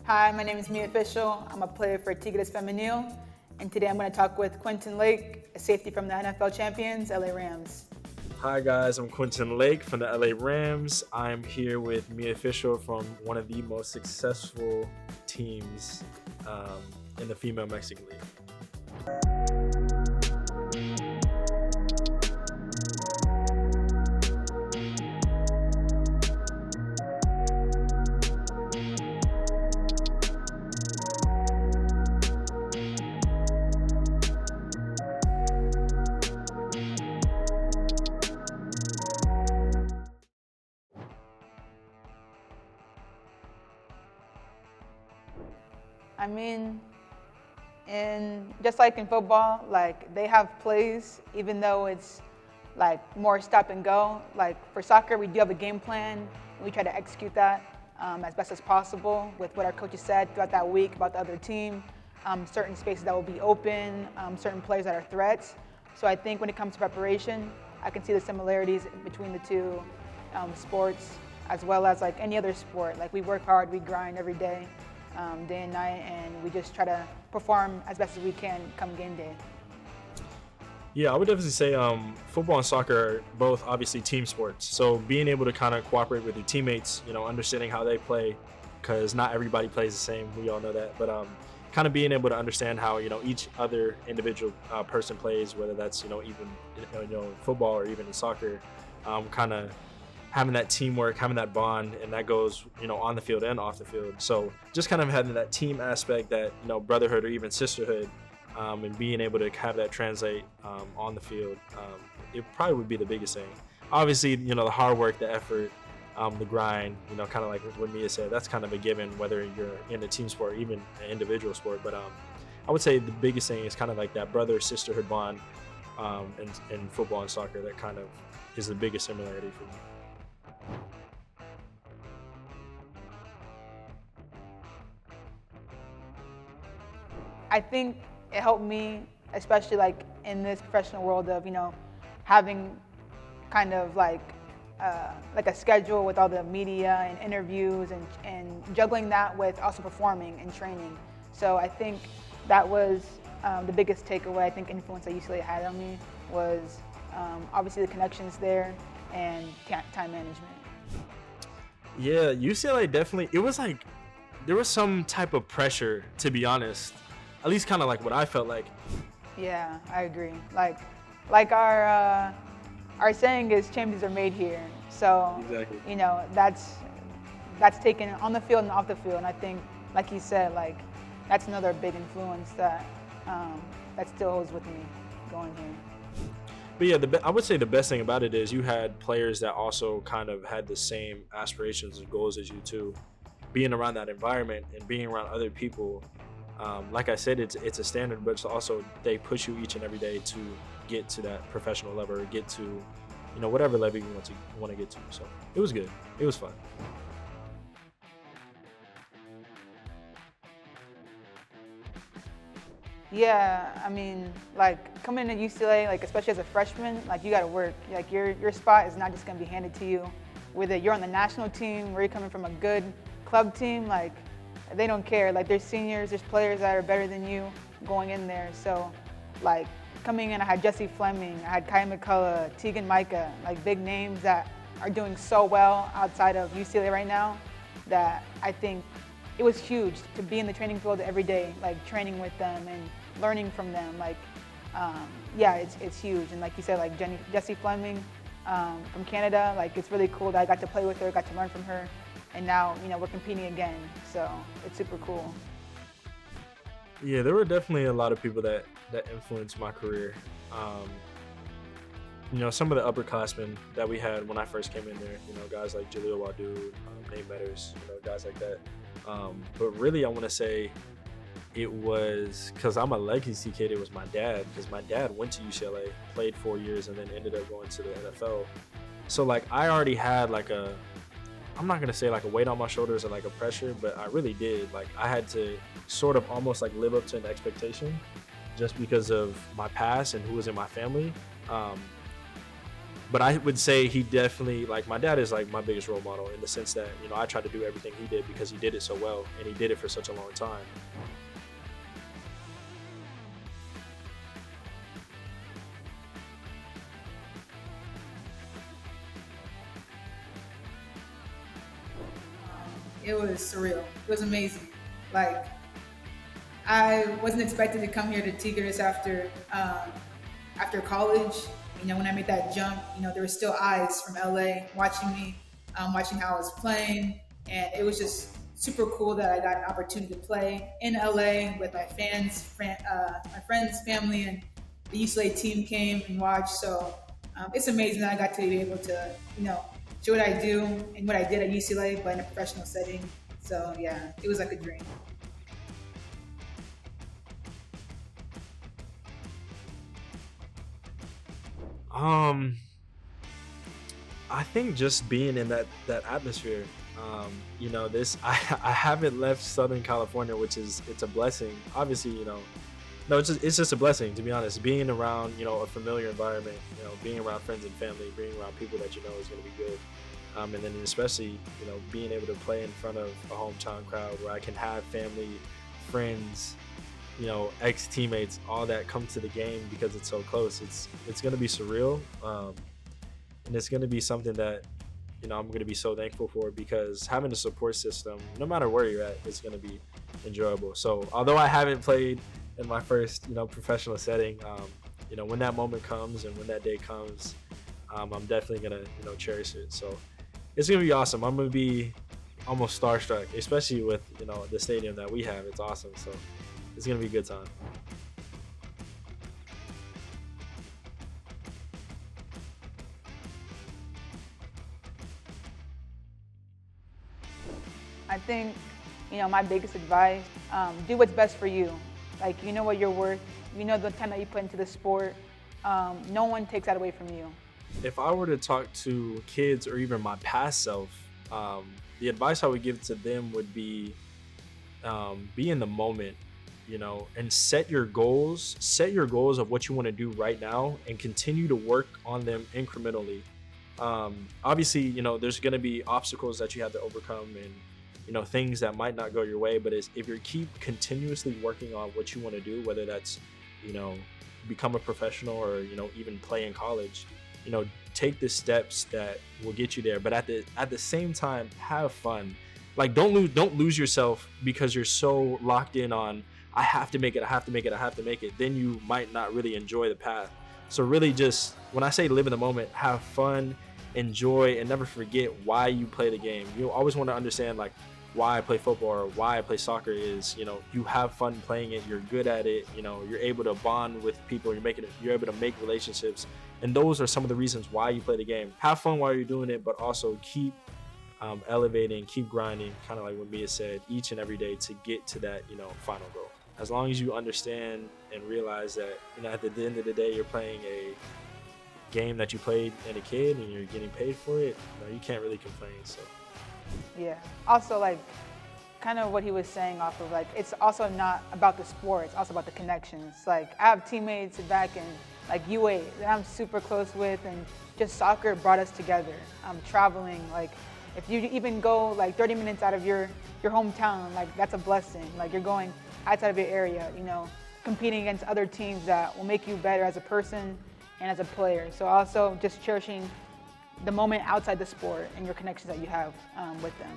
Hi, my name is Fishel. I'm a player for Tigres Femenil, and today I'm going to talk with Quentin Lake, a safety from the NFL champions, LA Rams. Hi guys, I'm Quentin Lake from the LA Rams. I'm here with Mia Fishel from one of the most successful teams in the female Mexican League. I mean, just like in football, like they have plays, even though it's like more stop and go. Like for soccer, we do have a game plan, and we try to execute that as best as possible with what our coaches said throughout that week about the other team, certain spaces that will be open, certain plays that are threats. So I think when it comes to preparation, I can see the similarities between the two sports, as well as like any other sport. Like we work hard, we grind every day. Day and night, and we just try to perform as best as we can come game day. Yeah, I would definitely say football and soccer are both obviously team sports. So being able to kind of cooperate with your teammates, understanding how they play, because not everybody plays the same. We all know that, but kind of being able to understand how each other individual person plays, whether that's even football or even in soccer, kind of having that teamwork, having that bond, and that goes, on the field and off the field. So just kind of having that team aspect, that, brotherhood or even sisterhood, and being able to have that translate on the field, it probably would be the biggest thing. Obviously, the hard work, the effort, the grind, kind of like what Mia said, that's kind of a given, whether you're in a team sport or even an individual sport. But I would say the biggest thing is kind of like that brother-sisterhood bond in football and soccer. That kind of is the biggest similarity for me. I think it helped me, especially like in this professional world of having kind of like a schedule with all the media and interviews and juggling that with also performing and training. So I think that was the biggest takeaway. I think influence that UCLA had on me was obviously the connections there and time management. Yeah, UCLA definitely, it was like there was some type of pressure, to be honest. At least kind of like what I felt like. Yeah, I agree. Like our saying is champions are made here. So exactly. That's taken on the field and off the field. And I think, like you said, like that's another big influence that still holds with me going here. But yeah, I would say the best thing about it is you had players that also kind of had the same aspirations and goals as you too. Being around that environment and being around other people, like I said, it's a standard, but it's also they push you each and every day to get to that professional level, or get to whatever level you want to get to. So it was good. It was fun. Yeah, I mean, like coming into UCLA, like especially as a freshman, like you got to work. Like your spot is not just gonna be handed to you. Whether you're on the national team or you're coming from a good club team, like they don't care. Like there's seniors, there's players that are better than you going in there. So, like coming in, I had Jesse Fleming, I had Kai McCullough, Tegan Micah, like big names that are doing so well outside of UCLA right now. That I think it was huge to be in the training field every day, like training with them and learning from them. Like, yeah, it's huge. And like you said, like Jesse Fleming from Canada, like it's really cool that I got to play with her, got to learn from her, and now we're competing again. So it's super cool. Yeah, there were definitely a lot of people that influenced my career. Some of the upperclassmen that we had when I first came in there, guys like Jaleel Wadu, Nate Metters, guys like that. But really, I want to say it was, because I'm a legacy kid, it was my dad, because my dad went to UCLA, played 4 years, and then ended up going to the NFL. So like I already had like I'm not going to say like a weight on my shoulders or like a pressure, but I really did. Like I had to sort of almost like live up to an expectation just because of my past and who was in my family. But I would say he definitely, like, my dad is like my biggest role model in the sense that, I try to do everything he did because he did it so well and he did it for such a long time. It was surreal. It was amazing. Like, I wasn't expected to come here to Tigres after college. When I made that jump, there were still eyes from LA watching me, watching how I was playing, and it was just super cool that I got an opportunity to play in LA with my my friends, family, and the UCLA team came and watched. So it's amazing that I got to be able to, show what I do and what I did at UCLA, but in a professional setting. So yeah, it was like a dream. I think just being in that atmosphere. This I haven't left Southern California, which it's a blessing. Obviously, no, it's just a blessing, to be honest. Being around a familiar environment, being around friends and family, being around people that is going to be good. And then especially being able to play in front of a hometown crowd where I can have family, friends, ex-teammates, all that come to the game because it's so close. It's going to be surreal, and it's going to be something that I'm going to be so thankful for, because having a support system, no matter where you're at, is going to be enjoyable. So although I haven't played in my first professional setting, when that moment comes and when that day comes, I'm definitely going to cherish it. So it's going to be awesome. I'm going to be almost starstruck, especially with the stadium that we have. It's awesome. So it's going to be a good time. I think, my biggest advice, do what's best for you. Like, you know what you're worth. You know the time that you put into the sport. No one takes that away from you. If I were to talk to kids or even my past self, the advice I would give to them would be in the moment, and set your goals of what you want to do right now and continue to work on them incrementally. Obviously, there's going to be obstacles that you have to overcome and, things that might not go your way, but if you keep continuously working on what you want to do, whether that's, become a professional or, even play in college, take the steps that will get you there. But at the same time, have fun. Like, don't lose yourself because you're so locked in on, I have to make it. Then you might not really enjoy the path. So really, just when I say live in the moment, have fun, enjoy, and never forget why you play the game. You always want to understand, like, why I play football or why I play soccer is, you have fun playing it, you're good at it, you're able to bond with people, you're able to make relationships. And those are some of the reasons why you play the game. Have fun while you're doing it, but also keep elevating, keep grinding, kind of like what Mia said, each and every day to get to that, final goal. As long as you understand and realize that, at the end of the day, you're playing a game that you played as a kid and you're getting paid for it, you can't really complain. So yeah. Also, like, kind of what he was saying off of, like, it's also not about the sport, it's also about the connections. Like, I have teammates back in, like, UA that I'm super close with, and just soccer brought us together. Traveling, like, if you even go, like, 30 minutes out of your hometown, like, that's a blessing. Like, you're going outside of your area, competing against other teams that will make you better as a person and as a player. So also just cherishing the moment outside the sport and your connections that you have with them.